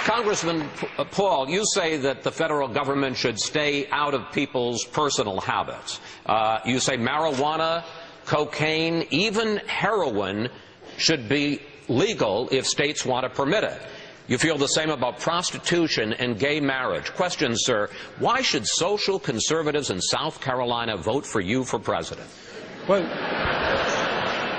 Congressman Paul, you say that the federal government should stay out of people's personal habits. You say marijuana, cocaine, even heroin should be legal if states want to permit it. You feel the same about prostitution and gay marriage. Question, sir, why should social conservatives in South Carolina vote for you for president? Well,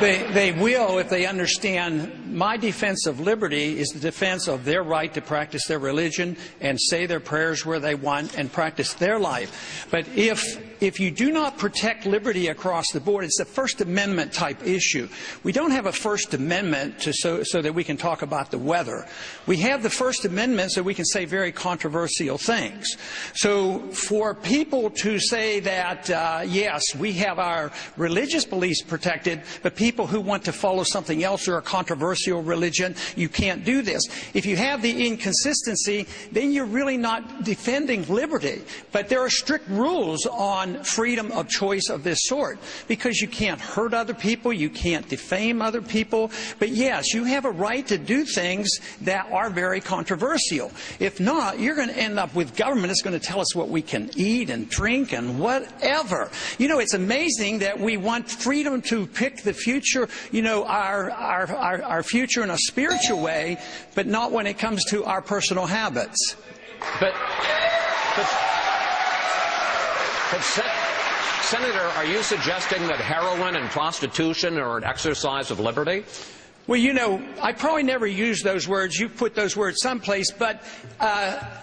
they will if they understand my defense of liberty is the defense of their right to practice their religion and say their prayers where they want and practice their life. But if you do not protect liberty across the board, it's a First Amendment type issue. We don't have a First Amendment so that we can talk about the weather. We have the First Amendment so we can say very controversial things. So for people to say that, yes, we have our religious beliefs protected, but people who want to follow something else or a controversial religion, you can't do this. If you have the inconsistency, then you're really not defending liberty. But there are strict rules on freedom of choice of this sort, because you can't hurt other people, you can't defame other people. But yes, you have a right to do things that are very controversial. If not, you're going to end up with government that's going to tell us what we can eat and drink and whatever. You know, it's amazing that we want freedom to pick the future, you know, our future in a spiritual way, but not when it comes to our personal habits. But Senator, are you suggesting that heroin and prostitution are an exercise of liberty? Well, you know, I probably never used those words. You put those words someplace. But,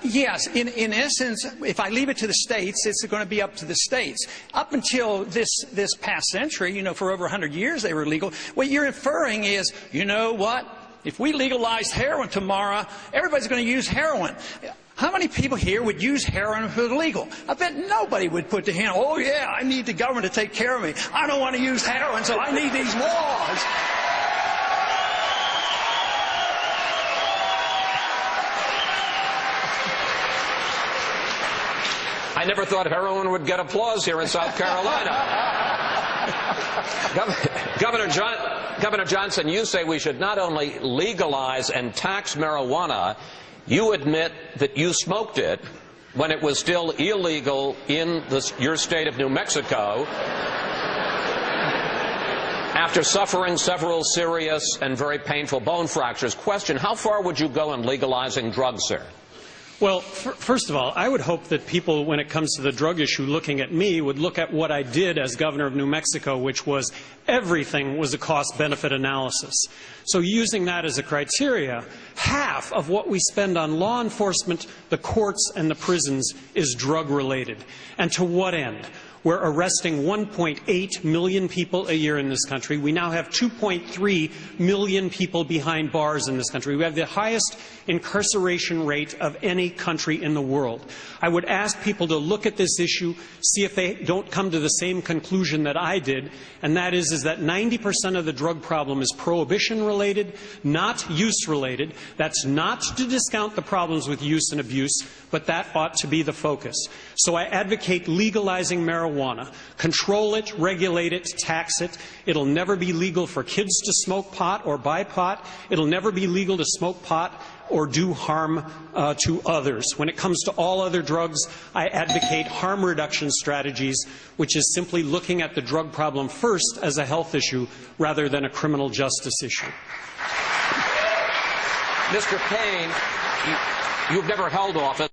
yes, in essence, if I leave it to the states, it's going to be up to the states. Up until this past century, you know, for over 100 years they were legal. What you're inferring is, you know what? If we legalized heroin tomorrow, everybody's going to use heroin. How many people here would use heroin if it was legal? I bet nobody would put their hand, oh, yeah, I need the government to take care of me. I don't want to use heroin, so I need these laws. I never thought heroin would get applause here in South Carolina. Governor Johnson, you say we should not only legalize and tax marijuana, you admit that you smoked it when it was still illegal in your state of New Mexico after suffering several serious and very painful bone fractures. Question, how far would you go in legalizing drugs, sir? Well, first of all, I would hope that people, when it comes to the drug issue, looking at me, would look at what I did as governor of New Mexico, which was everything was a cost-benefit analysis. So using that as a criteria, half of what we spend on law enforcement, the courts, and the prisons is drug-related. And to what end? We're arresting 1.8 million people a year in this country. We now have 2.3 million people behind bars in this country. We have the highest incarceration rate of any country in the world. I would ask people to look at this issue, see if they don't come to the same conclusion that I did, and that is that 90% of the drug problem is prohibition-related, not use-related. That's not to discount the problems with use and abuse, but that ought to be the focus. So I advocate legalizing marijuana. Control it, regulate it, tax it. It'll never be legal for kids to smoke pot or buy pot. It'll never be legal to smoke pot or do harm to others. When it comes to all other drugs, I advocate harm reduction strategies, which is simply looking at the drug problem first as a health issue rather than a criminal justice issue. Mr. Kaine, you've never held office.